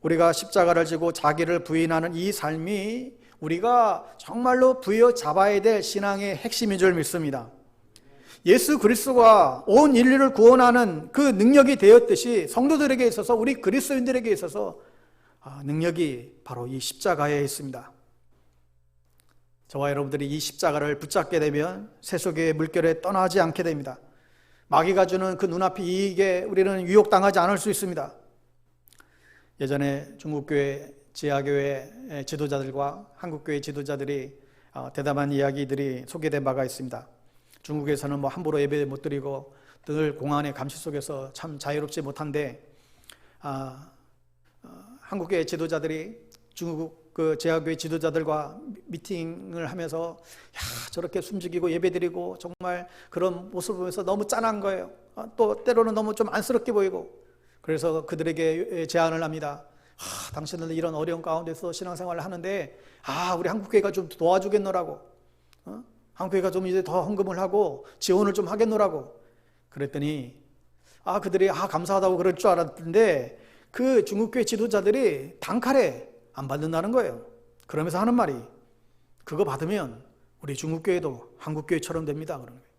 우리가 십자가를 지고 자기를 부인하는 이 삶이 우리가 정말로 부여잡아야 될 신앙의 핵심인 줄 믿습니다. 예수 그리스도가 온 인류를 구원하는 그 능력이 되었듯이 성도들에게 있어서, 우리 그리스도인들에게 있어서 능력이 바로 이 십자가에 있습니다. 저와 여러분들이 이 십자가를 붙잡게 되면 세속의 물결에 떠나지 않게 됩니다. 마귀가 주는 그 눈앞의 이익에 우리는 유혹당하지 않을 수 있습니다. 예전에 중국교회, 지하교회 지도자들과 한국교회 지도자들이 대담한 이야기들이 소개된 바가 있습니다. 중국에서는 뭐 함부로 예배 못 드리고 늘 공안의 감시 속에서 참 자유롭지 못한데, 한국교회 지도자들이 중국 그 지하교회 지도자들과 미팅을 하면서 저렇게 숨죽이고 예배드리고 정말 그런 모습을 보면서 너무 짠한 거예요. 또 때로는 너무 좀 안쓰럽게 보이고, 그래서 그들에게 제안을 합니다. 당신들 이런 어려운 가운데서 신앙생활을 하는데 우리 한국교회가 좀 도와주겠노라고, 한국교회가 좀 이제 더 헌금을 하고 지원을 좀 하겠노라고. 그랬더니 그들이 감사하다고 그럴 줄 알았는데, 그 중국교회 지도자들이 단칼에 안 받는다는 거예요. 그러면서 하는 말이, 그거 받으면 우리 중국교회도 한국교회처럼 됩니다, 그러는 거예요.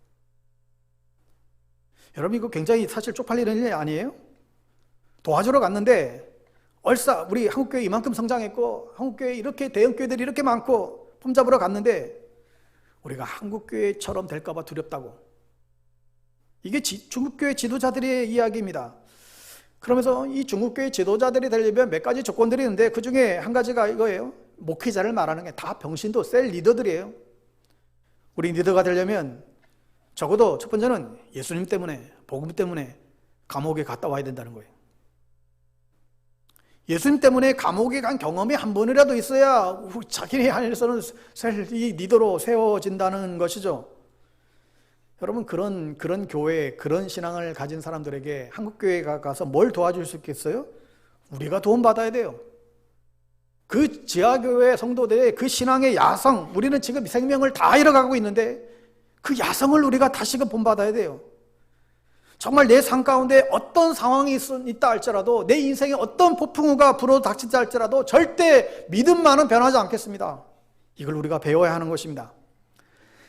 여러분, 이거 굉장히 사실 쪽팔리는 일 아니에요? 도와주러 갔는데 얼싸 우리 한국교회 이만큼 성장했고, 한국교회 이렇게 대형교회들이 이렇게 많고, 폼잡으러 갔는데 우리가 한국교회처럼 될까봐 두렵다고. 이게 중국교회 지도자들의 이야기입니다. 그러면서 이 중국교회 지도자들이 되려면 몇 가지 조건들이 있는데, 그 중에 한 가지가 이거예요. 목회자를 말하는 게 다 병신도 셀 리더들이에요. 우리 리더가 되려면 적어도 첫 번째는 예수님 때문에, 복음 때문에 감옥에 갔다 와야 된다는 거예요. 예수님 때문에 감옥에 간 경험이 한 번이라도 있어야 자기네 안에서는 이 리더로 세워진다는 것이죠. 여러분, 그런 교회, 그런 신앙을 가진 사람들에게 한국교회가 가서 뭘 도와줄 수 있겠어요? 우리가 도움받아야 돼요. 그 지하교회 성도들의 그 신앙의 야성, 우리는 지금 생명을 다 잃어가고 있는데 그 야성을 우리가 다시금 본받아야 돼요. 정말 내 삶 가운데 어떤 상황이 있다 할지라도, 내 인생에 어떤 폭풍우가 불어닥친다 할지라도 절대 믿음만은 변하지 않겠습니다. 이걸 우리가 배워야 하는 것입니다.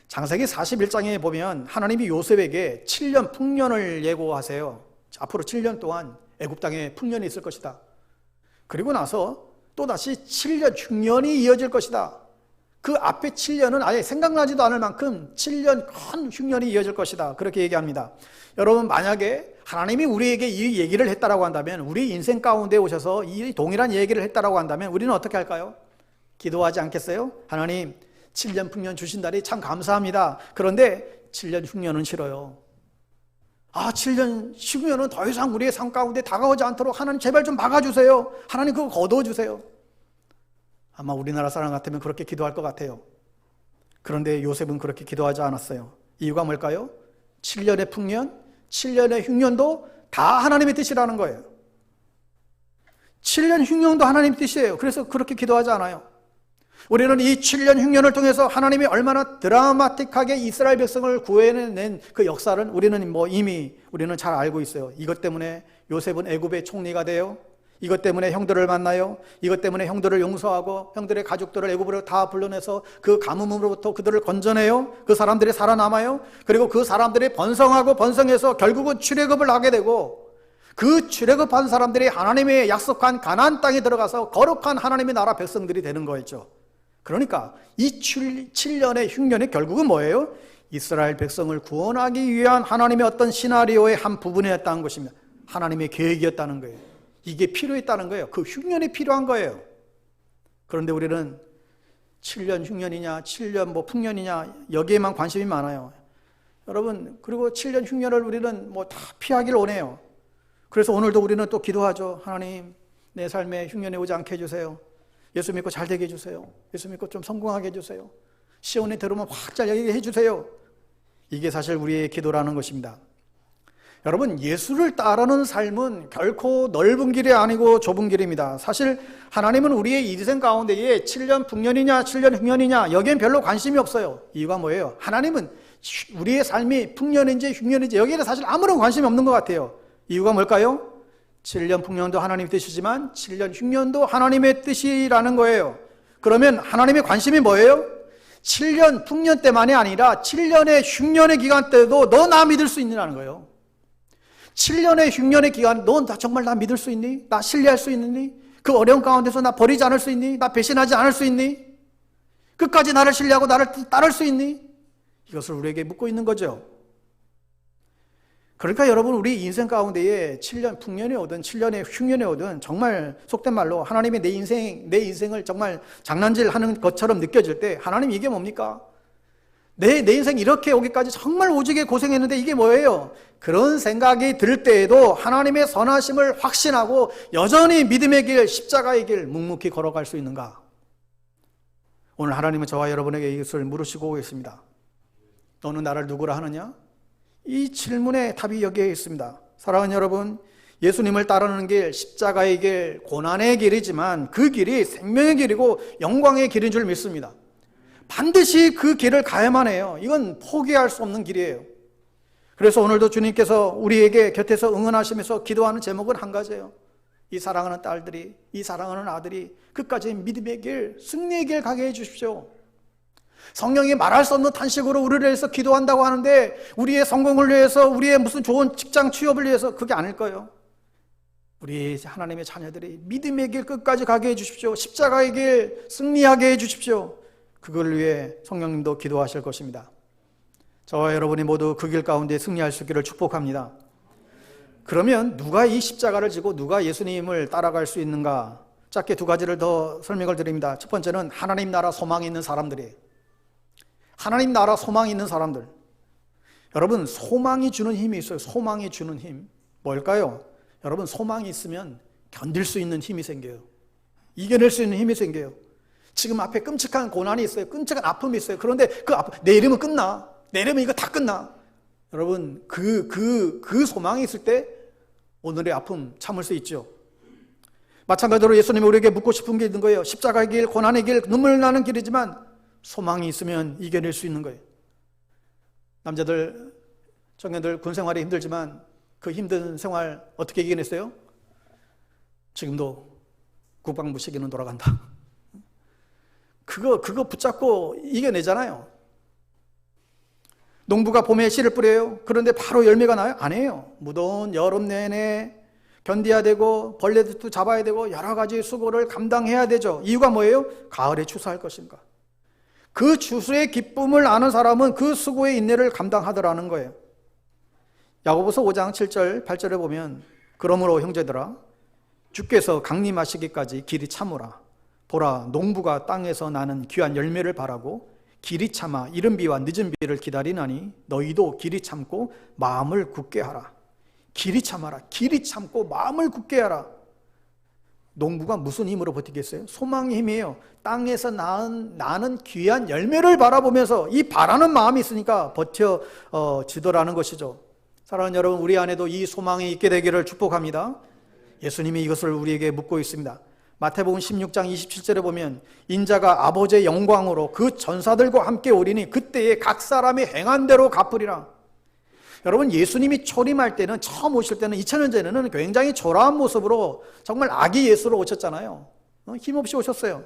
창세기 41장에 보면 하나님이 요셉에게 7년 풍년을 예고하세요. 앞으로 7년 동안 애굽 땅에 풍년이 있을 것이다. 그리고 나서 또다시 7년 흉년이 이어질 것이다. 그 앞에 7년은 아예 생각나지도 않을 만큼 7년 큰 흉년이 이어질 것이다. 그렇게 얘기합니다. 여러분, 만약에 하나님이 우리에게 이 얘기를 했다라고 한다면, 우리 인생 가운데 오셔서 이 동일한 얘기를 했다라고 한다면 우리는 어떻게 할까요? 기도하지 않겠어요? 하나님, 7년 풍년 주신다니 참 감사합니다. 그런데 7년 흉년은 싫어요. 7년 흉년은 더 이상 우리의 삶 가운데 다가오지 않도록 하나님 제발 좀 막아주세요. 하나님 그거 거둬주세요. 아마 우리나라 사람 같으면 그렇게 기도할 것 같아요. 그런데 요셉은 그렇게 기도하지 않았어요. 이유가 뭘까요? 7년의 풍년, 7년의 흉년도 다 하나님의 뜻이라는 거예요. 7년 흉년도 하나님의 뜻이에요. 그래서 그렇게 기도하지 않아요. 우리는 이 7년 흉년을 통해서 하나님이 얼마나 드라마틱하게 이스라엘 백성을 구해낸 그 역사를 우리는 이미 우리는 잘 알고 있어요. 이것 때문에 요셉은 애굽의 총리가 돼요. 이것 때문에 형들을 만나요. 이것 때문에 형들을 용서하고 형들의 가족들을 애굽으로 다 불러내서 그 가뭄으로부터 그들을 건져내요. 그 사람들이 살아남아요. 그리고 그 사람들이 번성하고 번성해서 결국은 출애굽을 하게 되고, 그 출애굽한 사람들이 하나님의 약속한 가나안 땅에 들어가서 거룩한 하나님의 나라 백성들이 되는 거였죠. 그러니까 이 7년의 흉년이 결국은 뭐예요? 이스라엘 백성을 구원하기 위한 하나님의 어떤 시나리오의 한 부분이었다는 것입니다. 하나님의 계획이었다는 거예요. 이게 필요했다는 거예요. 그 흉년이 필요한 거예요. 그런데 우리는 7년 흉년이냐 7년 풍년이냐 여기에만 관심이 많아요. 여러분, 그리고 7년 흉년을 우리는 다 피하기를 원해요. 그래서 오늘도 우리는 또 기도하죠. 하나님, 내 삶에 흉년이 오지 않게 해주세요. 예수 믿고 잘 되게 해주세요. 예수 믿고 좀 성공하게 해주세요. 시온에 들어오면 확 잘 되게 해주세요. 이게 사실 우리의 기도라는 것입니다. 여러분, 예수를 따르는 삶은 결코 넓은 길이 아니고 좁은 길입니다. 사실 하나님은 우리의 인생 가운데에 7년 풍년이냐 7년 흉년이냐 여기엔 별로 관심이 없어요. 이유가 뭐예요? 하나님은 우리의 삶이 풍년인지 흉년인지 여기에는 사실 아무런 관심이 없는 것 같아요. 이유가 뭘까요? 7년 풍년도 하나님의 뜻이지만 7년 흉년도 하나님의 뜻이라는 거예요. 그러면 하나님의 관심이 뭐예요? 7년 풍년 때만이 아니라 7년의 흉년의 기간 때도 너 나 믿을 수 있느냐는 거예요. 7년의 흉년의 기간, 너 정말 나 믿을 수 있니? 나 신뢰할 수 있니? 그 어려운 가운데서 나 버리지 않을 수 있니? 나 배신하지 않을 수 있니? 끝까지 나를 신뢰하고 나를 따를 수 있니? 이것을 우리에게 묻고 있는 거죠. 그러니까 여러분, 우리 인생 가운데에 7년 풍년이 오든 7년의 흉년이 오든 정말 속된 말로 하나님이 내 인생을 정말 장난질하는 것처럼 느껴질 때 하나님 이게 뭡니까? 내 인생 이렇게 오기까지 정말 오지게 고생했는데 이게 뭐예요? 그런 생각이 들 때에도 하나님의 선하심을 확신하고 여전히 믿음의 길, 십자가의 길 묵묵히 걸어갈 수 있는가? 오늘 하나님은 저와 여러분에게 이것을 물으시고 있습니다. 너는 나를 누구라 하느냐? 이 질문의 답이 여기에 있습니다. 사랑하는 여러분, 예수님을 따르는 길, 십자가의 길, 고난의 길이지만 그 길이 생명의 길이고 영광의 길인 줄 믿습니다. 반드시 그 길을 가야만 해요. 이건 포기할 수 없는 길이에요. 그래서 오늘도 주님께서 우리에게 곁에서 응원하시면서 기도하는 제목은 한 가지예요. 이 사랑하는 딸들이, 이 사랑하는 아들이 끝까지 믿음의 길, 승리의 길 가게 해주십시오. 성령이 말할 수 없는 탄식으로 우리를 위해서 기도한다고 하는데 우리의 성공을 위해서, 우리의 무슨 좋은 직장 취업을 위해서 그게 아닐 거예요. 우리 하나님의 자녀들이 믿음의 길 끝까지 가게 해주십시오. 십자가의 길 승리하게 해주십시오. 그걸 위해 성령님도 기도하실 것입니다. 저와 여러분이 모두 그 길 가운데 승리할 수 있기를 축복합니다. 그러면 누가 이 십자가를 지고 누가 예수님을 따라갈 수 있는가? 짧게 두 가지를 더 설명을 드립니다. 첫 번째는 하나님 나라 소망이 있는 사람들이에요. 하나님 나라 소망이 있는 사람들. 여러분, 소망이 주는 힘이 있어요. 소망이 주는 힘. 뭘까요? 여러분, 소망이 있으면 견딜 수 있는 힘이 생겨요. 이겨낼 수 있는 힘이 생겨요. 지금 앞에 끔찍한 고난이 있어요. 끔찍한 아픔이 있어요. 그런데 그 아픔, 내일이면 끝나. 내일이면 이거 다 끝나. 여러분, 그 소망이 있을 때 오늘의 아픔 참을 수 있죠. 마찬가지로 예수님이 우리에게 묻고 싶은 게 있는 거예요. 십자가의 길, 고난의 길, 눈물 나는 길이지만 소망이 있으면 이겨낼 수 있는 거예요. 남자들, 청년들 군 생활이 힘들지만 그 힘든 생활 어떻게 이겨냈어요? 지금도 국방부 시기는 돌아간다. 그거 붙잡고 이겨내잖아요. 농부가 봄에 씨를 뿌려요. 그런데 바로 열매가 나요? 아니에요. 무더운 여름 내내 견뎌야 되고 벌레도 잡아야 되고 여러 가지 수고를 감당해야 되죠. 이유가 뭐예요? 가을에 추수할 것인가. 그 추수의 기쁨을 아는 사람은 그 수고의 인내를 감당하더라는 거예요. 야고보서 5장 7절 8절에 보면 그러므로 형제들아 주께서 강림하시기까지 길이 참으라. 보라, 농부가 땅에서 나는 귀한 열매를 바라고 길이 참아 이른 비와 늦은 비를 기다리나니 너희도 길이 참고 마음을 굳게 하라. 길이 참아라. 길이 참고 마음을 굳게 하라. 농부가 무슨 힘으로 버티겠어요? 소망의 힘이에요. 땅에서 나는 귀한 열매를 바라보면서 이 바라는 마음이 있으니까 버텨지더라는 것이죠. 사랑하는 여러분, 우리 안에도 이 소망이 있게 되기를 축복합니다. 예수님이 이것을 우리에게 묻고 있습니다. 마태복음 16장 27절에 보면 인자가 아버지의 영광으로 그 전사들과 함께 오리니 그때에 각 사람이 행한 대로 갚으리라. 여러분, 예수님이 초림할 때는, 처음 오실 때는 2000년 전에는 굉장히 초라한 모습으로 정말 아기 예수로 오셨잖아요. 힘없이 오셨어요.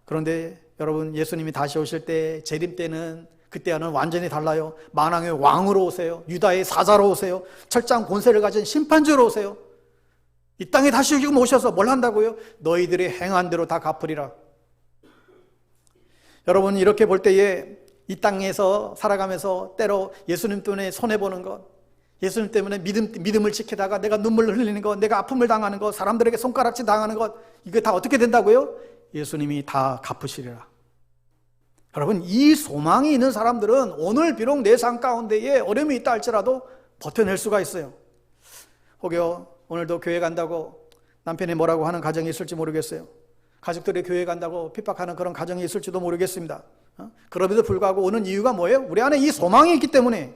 그런데 여러분, 예수님이 다시 오실 때, 재림 때는 그때와는 완전히 달라요. 만왕의 왕으로 오세요. 유다의 사자로 오세요. 철장 권세를 가진 심판주로 오세요. 이 땅에 다시 지금 오셔서 뭘 한다고요? 너희들이 행한 대로 다 갚으리라. 여러분, 이렇게 볼 때에 이 땅에서 살아가면서 때로 예수님 때문에 손해보는 것, 예수님 때문에 믿음을 지키다가 내가 눈물을 흘리는 것, 내가 아픔을 당하는 것, 사람들에게 손가락질 당하는 것, 이게 다 어떻게 된다고요? 예수님이 다 갚으시리라. 여러분, 이 소망이 있는 사람들은 오늘 비록 내 삶 가운데에 어려움이 있다 할지라도 버텨낼 수가 있어요. 혹여 오늘도 교회 간다고 남편이 뭐라고 하는 가정이 있을지 모르겠어요. 가족들이 교회 간다고 핍박하는 그런 가정이 있을지도 모르겠습니다. 그럼에도 불구하고 오는 이유가 뭐예요? 우리 안에 이 소망이 있기 때문에,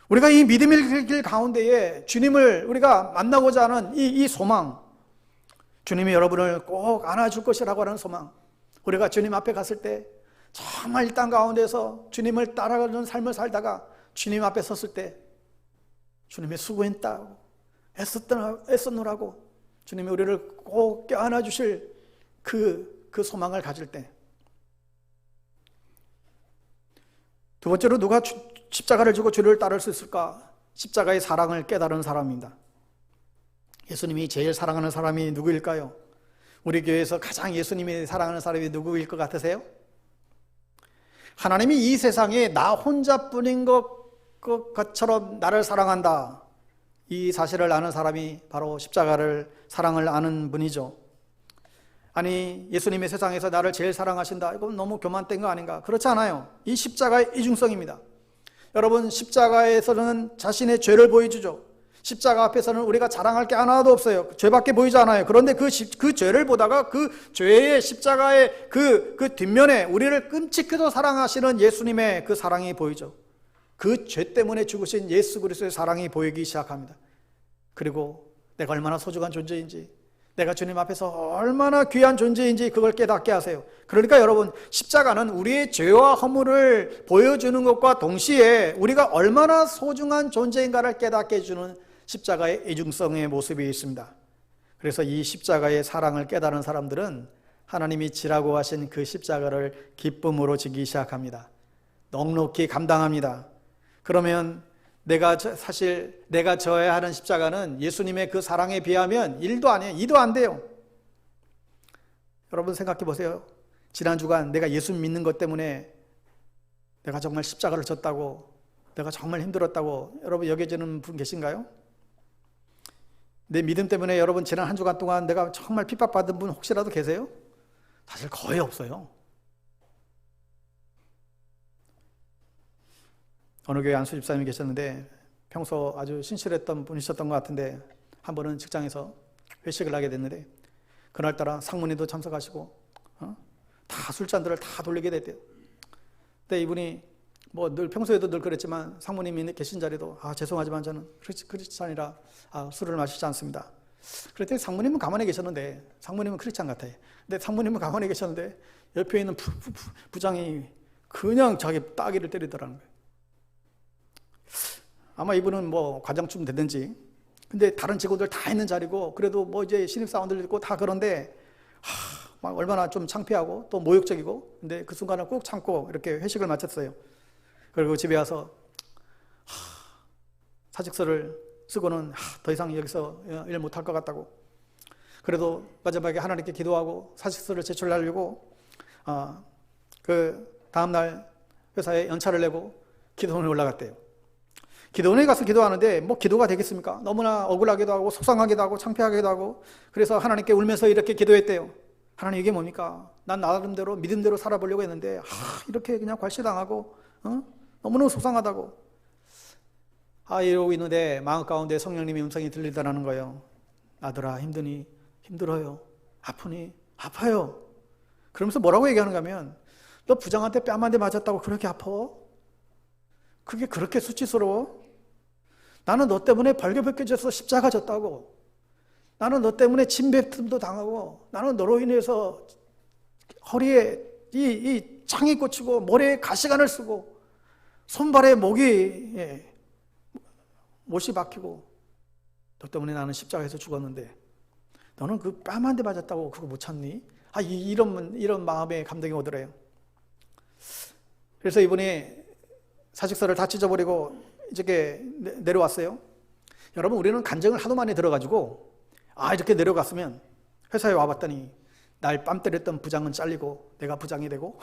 우리가 이 믿음의 길 가운데에 주님을 우리가 만나고자 하는 이 소망, 주님이 여러분을 꼭 안아줄 것이라고 하는 소망, 우리가 주님 앞에 갔을 때 정말 이 땅 가운데서 주님을 따라가는 삶을 살다가 주님 앞에 섰을 때 주님의 수고했다고 애썼노라고 주님이 우리를 꼭 껴안아 주실 그 소망을 가질 때, 두 번째로 누가 십자가를 지고 주를 따를 수 있을까? 십자가의 사랑을 깨달은 사람입니다. 예수님이 제일 사랑하는 사람이 누구일까요? 우리 교회에서 가장 예수님이 사랑하는 사람이 누구일 것 같으세요? 하나님이 이 세상에 나 혼자뿐인 것처럼 나를 사랑한다, 이 사실을 아는 사람이 바로 십자가를 사랑을 아는 분이죠. 아니, 예수님의 세상에서 나를 제일 사랑하신다, 이건 너무 교만된 거 아닌가? 그렇지 않아요. 이 십자가의 이중성입니다. 여러분, 십자가에서는 자신의 죄를 보여주죠. 십자가 앞에서는 우리가 자랑할 게 하나도 없어요. 죄밖에 보이지 않아요. 그런데 그 죄를 보다가 그 죄의 십자가의 그 뒷면에 우리를 끔찍히도 사랑하시는 예수님의 그 사랑이 보이죠. 그 죄 때문에 죽으신 예수 그리스도의 사랑이 보이기 시작합니다. 그리고 내가 얼마나 소중한 존재인지, 내가 주님 앞에서 얼마나 귀한 존재인지 그걸 깨닫게 하세요. 그러니까 여러분, 십자가는 우리의 죄와 허물을 보여주는 것과 동시에 우리가 얼마나 소중한 존재인가를 깨닫게 해주는 십자가의 이중성의 모습이 있습니다. 그래서 이 십자가의 사랑을 깨달은 사람들은 하나님이 지라고 하신 그 십자가를 기쁨으로 지기 시작합니다. 넉넉히 감당합니다. 그러면 내가 져야 하는 십자가는 예수님의 그 사랑에 비하면 1도 아니에요. 2도 안 돼요. 여러분 생각해 보세요. 지난 주간 내가 예수 믿는 것 때문에 내가 정말 십자가를 졌다고, 내가 정말 힘들었다고 여러분 여겨지는 분 계신가요? 내 믿음 때문에 여러분 지난 한 주간 동안 내가 정말 핍박받은 분 혹시라도 계세요? 사실 거의 없어요. 어느 교회 안수 집사님이 계셨는데 평소 아주 신실했던 분이셨던 것 같은데 한 번은 직장에서 회식을 하게 됐는데 그날따라 상무님도 참석하시고 다 술잔들을 다 돌리게 됐대요. 근데 이분이 뭐 늘 평소에도 늘 그랬지만 상무님이 계신 자리도 죄송하지만 저는 크리스찬이라 술을 마시지 않습니다. 그랬더니 상무님은 가만히 계셨는데, 상무님은 크리스찬 같아요. 근데 상무님은 가만히 계셨는데 옆에 있는 부장이 그냥 자기 따귀를 때리더라는 거예요. 아마 이분은 뭐 과장쯤 되든지, 근데 다른 직원들 다 있는 자리고 그래도 뭐 이제 신입사원들 있고 다 그런데 막 얼마나 좀 창피하고 또 모욕적이고, 근데 그 순간을 꼭 참고 이렇게 회식을 마쳤어요. 그리고 집에 와서 사직서를 쓰고는 더 이상 여기서 일 못할 것 같다고, 그래도 마지막에 하나님께 기도하고 사직서를 제출하려고 그 다음날 회사에 연차를 내고 기도원에 올라갔대요. 기도원에 가서 기도하는데 뭐 기도가 되겠습니까? 너무나 억울하기도 하고 속상하기도 하고 창피하기도 하고, 그래서 하나님께 울면서 이렇게 기도했대요. 하나님, 이게 뭡니까? 난 나름대로 믿음대로 살아보려고 했는데 이렇게 그냥 괄시당하고 너무너무 속상하다고 이러고 있는데 마음 가운데 성령님의 음성이 들리더라는 거예요. 아들아, 힘드니? 힘들어요. 아프니? 아파요. 그러면서 뭐라고 얘기하는가 하면, 너 부장한테 뺨 한 대 맞았다고 그렇게 아파? 그게 그렇게 수치스러워? 나는 너 때문에 벌겨벗겨져서 십자가 졌다고. 나는 너 때문에 침뱉음도 당하고, 나는 너로 인해서 허리에 이 창이 꽂히고 머리에 가시관을 쓰고 손발에 못이 박히고, 너 때문에 나는 십자가에서 죽었는데 너는 그 뺨 한 대 맞았다고 그거 못 참니? 이런 마음의 감동이 오더래요. 그래서 이분이 사직서를 다 찢어버리고 이렇게 내려왔어요. 여러분, 우리는 간증을 하도 많이 들어가지고 이렇게 내려갔으면 회사에 와봤더니 날 뺨 때렸던 부장은 잘리고 내가 부장이 되고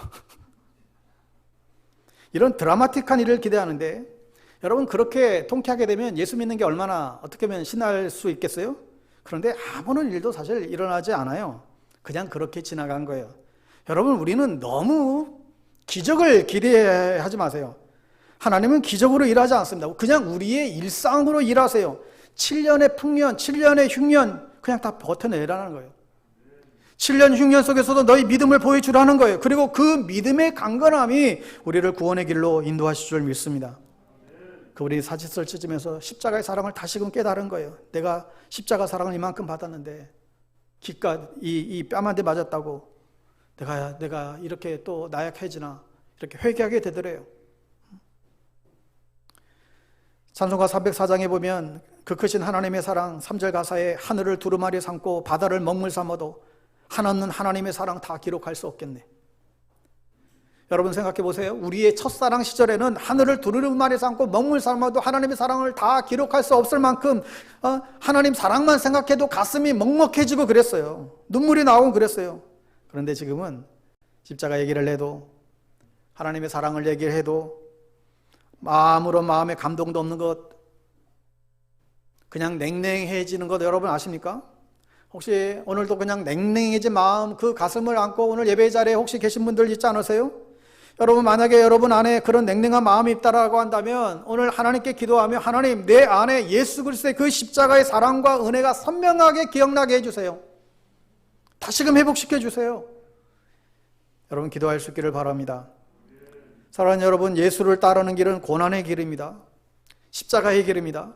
이런 드라마틱한 일을 기대하는데, 여러분 그렇게 통쾌하게 되면 예수 믿는 게 얼마나 어떻게 하면 신날 수 있겠어요? 그런데 아무런 일도 사실 일어나지 않아요. 그냥 그렇게 지나간 거예요. 여러분, 우리는 너무 기적을 기대하지 마세요. 하나님은 기적으로 일하지 않습니다. 그냥 우리의 일상으로 일하세요. 7년의 풍년, 7년의 흉년 그냥 다 버텨내라는 거예요. 7년 흉년 속에서도 너희 믿음을 보여주라는 거예요. 그리고 그 믿음의 강건함이 우리를 구원의 길로 인도하실 줄 믿습니다. 그 우리 사직서를 찢으면서 십자가의 사랑을 다시금 깨달은 거예요. 내가 십자가 사랑을 이만큼 받았는데 기껏 이 뺨 한 대 맞았다고 내가 이렇게 또 나약해지나, 이렇게 회개하게 되더래요. 찬송가 304장에 보면 그 크신 하나님의 사랑 3절 가사에 하늘을 두루마리 삼고 바다를 먹물 삼아도 한없는 하나님의 사랑 다 기록할 수 없겠네. 여러분 생각해 보세요. 우리의 첫사랑 시절에는 하늘을 두루마리 삼고 먹물 삼아도 하나님의 사랑을 다 기록할 수 없을 만큼 하나님 사랑만 생각해도 가슴이 먹먹해지고 그랬어요. 눈물이 나오고 그랬어요. 그런데 지금은 십자가 얘기를 해도, 하나님의 사랑을 얘기를 해도 아무런 마음에 감동도 없는 것, 그냥 냉랭해지는 것 여러분 아십니까? 혹시 오늘도 그냥 냉랭해진 마음, 그 가슴을 안고 오늘 예배 자리에 혹시 계신 분들 있지 않으세요? 여러분 만약에 여러분 안에 그런 냉랭한 마음이 있다라고 한다면 오늘 하나님께 기도하며 하나님 내 안에 예수 그리스도의 그 십자가의 사랑과 은혜가 선명하게 기억나게 해주세요. 다시금 회복시켜 주세요. 여러분 기도할 수 있기를 바랍니다. 사랑하는 여러분, 예수를 따르는 길은 고난의 길입니다. 십자가의 길입니다.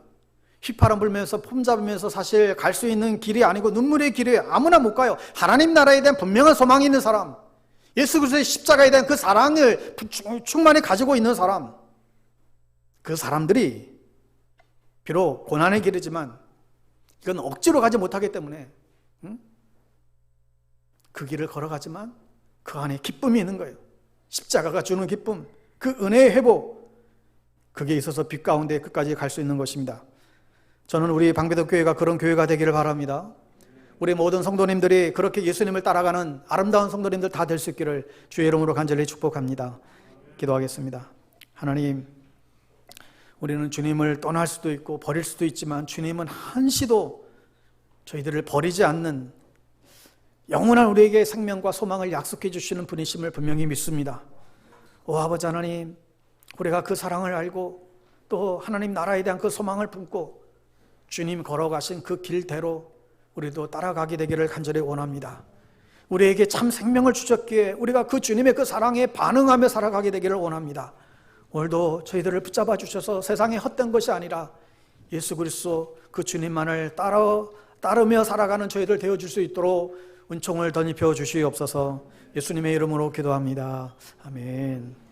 휘파람 불면서 폼 잡으면서 사실 갈 수 있는 길이 아니고 눈물의 길이에요. 아무나 못 가요. 하나님 나라에 대한 분명한 소망이 있는 사람, 예수 그리스도의 십자가에 대한 그 사랑을 충만히 가지고 있는 사람, 그 사람들이 비록 고난의 길이지만 이건 억지로 가지 못하기 때문에 그 길을 걸어가지만 그 안에 기쁨이 있는 거예요. 십자가가 주는 기쁨, 그 은혜의 회복, 그게 있어서 빛 가운데 끝까지 갈 수 있는 것입니다. 저는 우리 방배동 교회가 그런 교회가 되기를 바랍니다. 우리 모든 성도님들이 그렇게 예수님을 따라가는 아름다운 성도님들 다 될 수 있기를 주의 이름으로 간절히 축복합니다. 기도하겠습니다. 하나님, 우리는 주님을 떠날 수도 있고 버릴 수도 있지만 주님은 한시도 저희들을 버리지 않는 영원한 우리에게 생명과 소망을 약속해 주시는 분이심을 분명히 믿습니다. 오 아버지 하나님, 우리가 그 사랑을 알고 또 하나님 나라에 대한 그 소망을 품고 주님 걸어가신 그 길대로 우리도 따라가게 되기를 간절히 원합니다. 우리에게 참 생명을 주셨기에 우리가 그 주님의 그 사랑에 반응하며 살아가게 되기를 원합니다. 오늘도 저희들을 붙잡아 주셔서 세상에 헛된 것이 아니라 예수 그리스도 그 주님만을 따르며 살아가는 저희들 되어줄 수 있도록 은총을 덧입혀 주시옵소서. 예수님의 이름으로 기도합니다. 아멘.